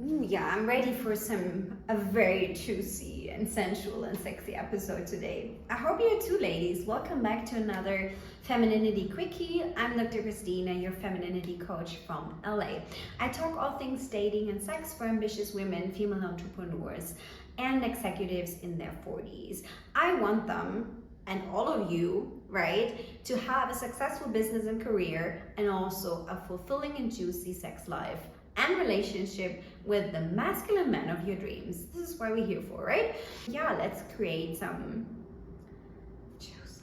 Ooh, yeah, I'm ready for a very juicy and sensual and sexy episode today. I hope you are too, ladies. Welcome back to another Femininity Quickie. I'm Dr. Christina, your femininity coach from LA. I talk all things dating and sex for ambitious women, female entrepreneurs, and executives in their 40s. I want them, and all of you, right, to have a successful business and career, and also a fulfilling and juicy sex life and relationship with the masculine man of your dreams. This is what we're here for, right? Yeah, let's create some juice.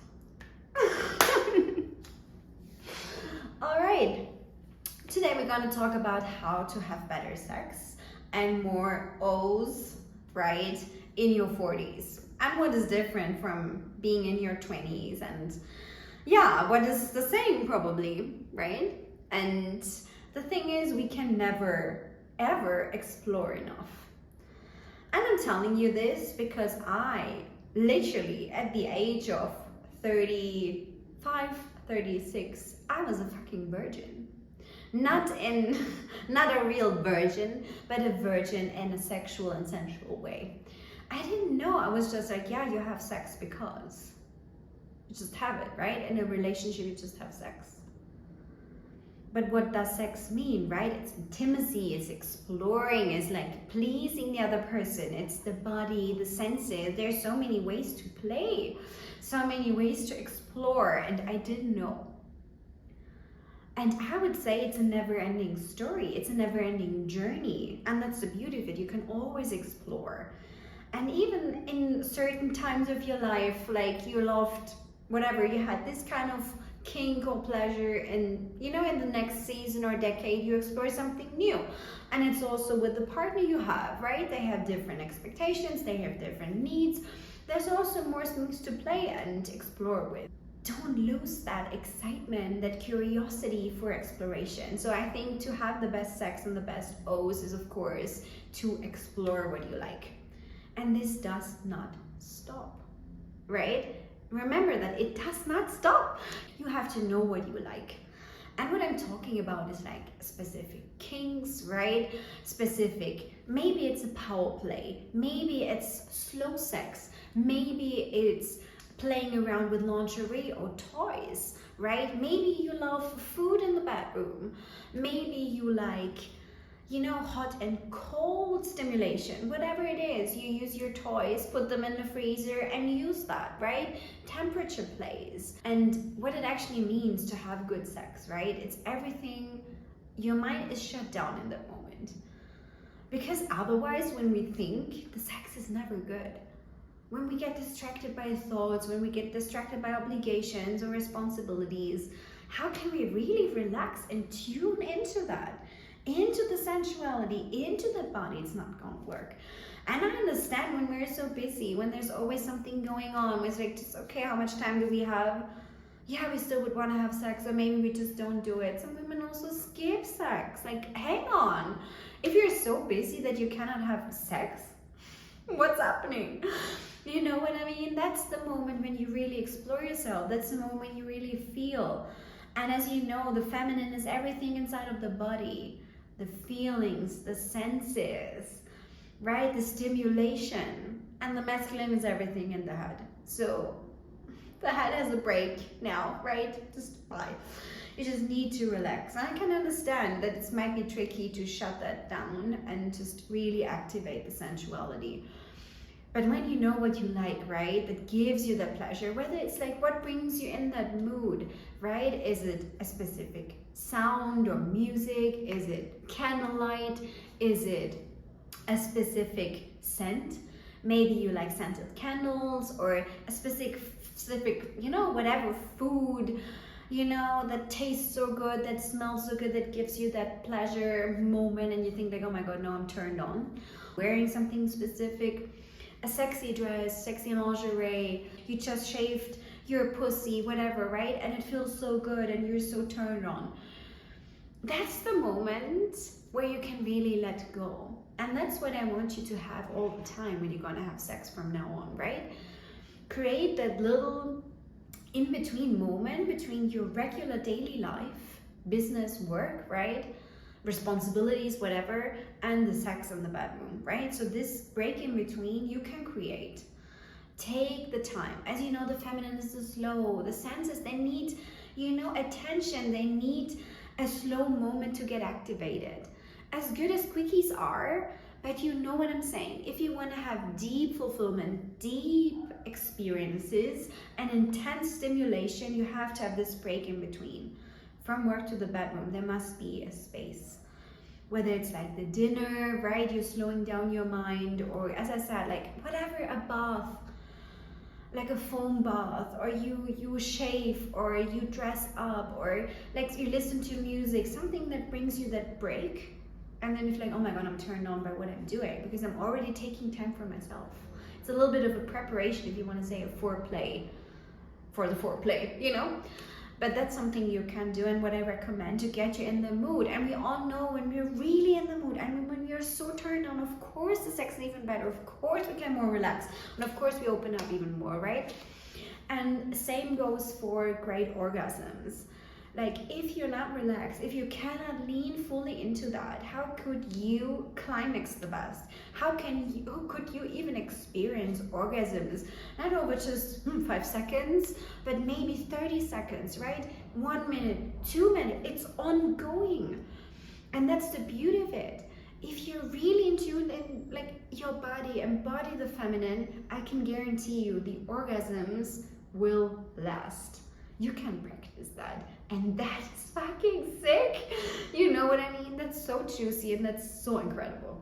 All right, today we're gonna talk about how to have better sex and more O's, right, in your 40s. And what is different from being in your 20s, and yeah, what is the same probably, right? And the thing is, we can never, ever explore enough. And I'm telling you this because I literally, at the age of 35, 36, I was a fucking virgin. Not a real virgin, but a virgin in a sexual and sensual way. I didn't know. I was just like, yeah, you have sex because you just have it, right? In a relationship, you just have sex. But what does sex mean, right? It's intimacy, it's exploring, it's like pleasing the other person. It's the body, the senses. There's so many ways to play, so many ways to explore, and I didn't know. And I would say it's a never-ending story. It's a never-ending journey. And that's the beauty of it. You can always explore. And even in certain times of your life, like you loved whatever, you had this kind of kink or pleasure, and you know, in the next season or decade you explore something new. And it's also with the partner you have, right? They have different expectations, they have different needs. There's also more things to play and explore with. Don't lose that excitement, that curiosity for exploration. So I think to have the best sex and the best O's is, of course, to explore what you like. And this does not stop, right? Remember that it does not stop. You have to know what you like. And what I'm talking about is like specific kinks, right? Specific, maybe it's a power play, maybe it's slow sex, maybe it's playing around with lingerie or toys, right? Maybe you love food in the bedroom, maybe you like, you know, hot and cold stimulation. Whatever it is, you use your toys, put them in the freezer and use that, right? Temperature plays. And what it actually means to have good sex, right? It's everything. Your mind is shut down in that moment. Because otherwise, when we think, the sex is never good. When we get distracted by thoughts, when we get distracted by obligations or responsibilities, how can we really relax and tune into that? Into the sensuality, into the body? It's not gonna work. And I understand when we're so busy, when there's always something going on, it's like, just okay, how much time do we have? Yeah, we still would want to have sex, or maybe we just don't do it. Some women also skip sex. Like, hang on. If you're so busy that you cannot have sex, what's happening? You know what I mean? That's the moment when you really explore yourself. That's the moment when you really feel. And as you know, the feminine is everything inside of the body. The feelings, the senses, right? The stimulation. And the masculine is everything in the head. So the head has a break now, right? Just bye. You just need to relax. And I can understand that it might be tricky to shut that down and just really activate the sensuality. But when you know what you like, right, that gives you the pleasure, whether it's like what brings you in that mood, right? Is it a specific sound or music? Is it candlelight? Is it a specific scent? Maybe you like scented candles, or a specific, you know, whatever food, you know, that tastes so good, that smells so good, that gives you that pleasure moment, and you think like, oh my God, no, I'm turned on. Wearing something specific, a sexy dress, sexy lingerie, you just shaved your pussy, whatever, right? And it feels so good and you're so turned on. That's the moment where you can really let go. And that's what I want you to have all the time when you're gonna have sex from now on, right? Create that little in-between moment between your regular daily life, business, work, right? responsibilities, whatever, and the sex in the bedroom, right? So this break in between you can create. Take the time. As you know, the feminine is slow. The senses, they need, attention. They need a slow moment to get activated. As good as quickies are, but you know what I'm saying. If you want to have deep fulfillment, deep experiences, and intense stimulation, you have to have this break in between. From work to the bedroom, there must be a space. Whether it's like the dinner, right? You're slowing down your mind, or as I said, like whatever, a bath, like a foam bath, or you shave, or you dress up, or like you listen to music, something that brings you that break. And then it's like, oh my god, I'm turned on by what I'm doing because I'm already taking time for myself. It's a little bit of a preparation, if you want to say, a foreplay for the foreplay, but that's something you can do, and what I recommend to get you in the mood. And we all know when we're really in the mood and when we're so turned on, of course the sex is even better, of course we get more relaxed, and of course we open up even more, right? And same goes for great orgasms. Like if you're not relaxed, if you cannot lean fully into that, how could you climax the best? How could you even experience orgasms? Not over just 5 seconds, but maybe 30 seconds, right? 1 minute, 2 minutes, it's ongoing. And that's the beauty of it. If you're really in tune in like your body, embody the feminine, I can guarantee you the orgasms will last. You can practice that, and that's fucking sick. You know what I mean? That's so juicy and that's so incredible.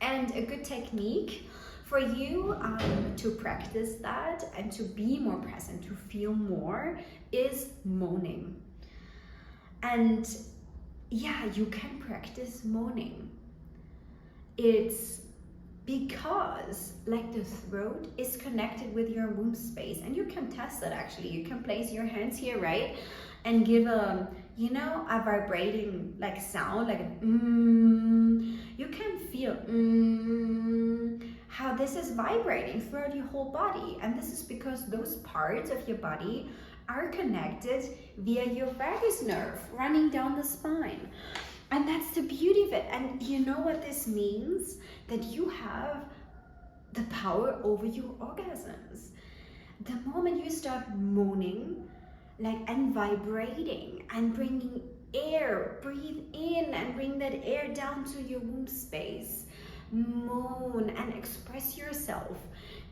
And a good technique for you to practice that and to be more present, to feel more, is moaning. And yeah, you can practice moaning. It's because like the throat is connected with your womb space, and you can test that actually. You can place your hands here, right, and give a vibrating like sound, like a you can feel how this is vibrating throughout your whole body. And this is because those parts of your body are connected via your vagus nerve running down the spine. And that's the beauty of it. And you know what this means? That you have the power over your orgasms. The moment you start moaning, and vibrating and bringing air, breathe in and bring that air down to your womb space. Moan and express yourself.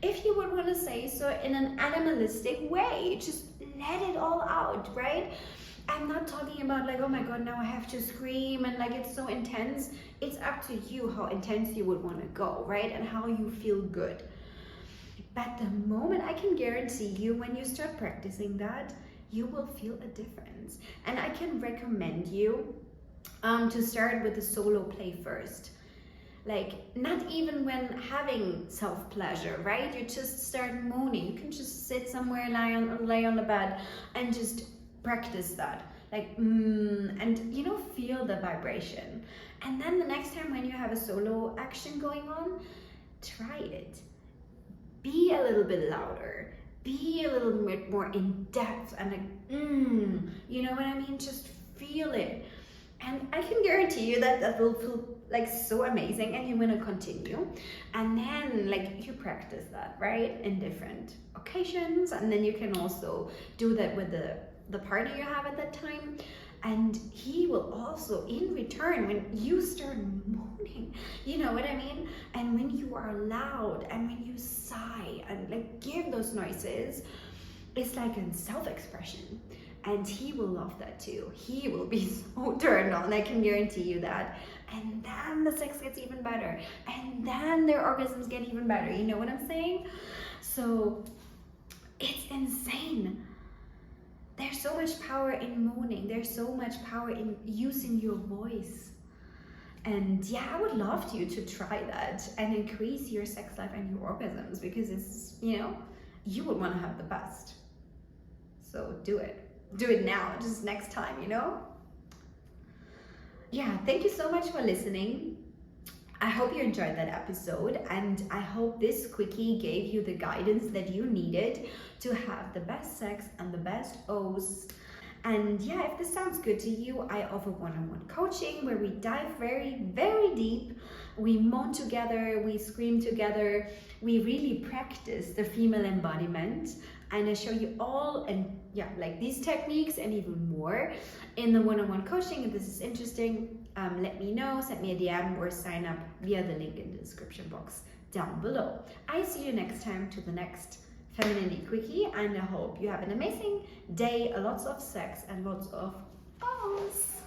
If you would want to say so in an animalistic way, just let it all out, right? I'm not talking about like, oh my god, now I have to scream and like it's so intense. It's up to you how intense you would want to go, right? And how you feel good. But the moment, I can guarantee you, when you start practicing that, you will feel a difference. And I can recommend you to start with the solo play first. Like not even when having self-pleasure, right? You just start moaning. You can just sit somewhere, lay on the bed and just practice that, and feel the vibration. And then the next time when you have a solo action going on, try it. Be a little bit louder, be a little bit more in depth, and you know what I mean? Just feel it. And I can guarantee you that will feel like so amazing, and you want to continue. And then you practice that, right, in different occasions. And then you can also do that with the partner you have at that time, and he will also in return, when you start moaning, you know what I mean, and when you are loud and when you sigh and give those noises, it's like a self-expression, and he will love that too. He will be so turned on, I can guarantee you that. And then the sex gets even better, and then their orgasms get even better, you know what I'm saying? So it's insane. There's so much power in moaning. There's so much power in using your voice. And yeah, I would love you to try that and increase your sex life and your orgasms, because it's, you would want to have the best. So do it. Do it now, just next time, Yeah, thank you so much for listening. I hope you enjoyed that episode, and I hope this quickie gave you the guidance that you needed to have the best sex and the best O's. And yeah, if this sounds good to you, I offer one-on-one coaching where we dive very, very deep. We moan together, we scream together, we really practice the female embodiment, and I show you all, and yeah, like these techniques and even more in the one-on-one coaching. If this is interesting, let me know, send me a DM or sign up via the link in the description box down below. I see you next time to the next Femininity Quickie, and I hope you have an amazing day, lots of sex and lots of balls.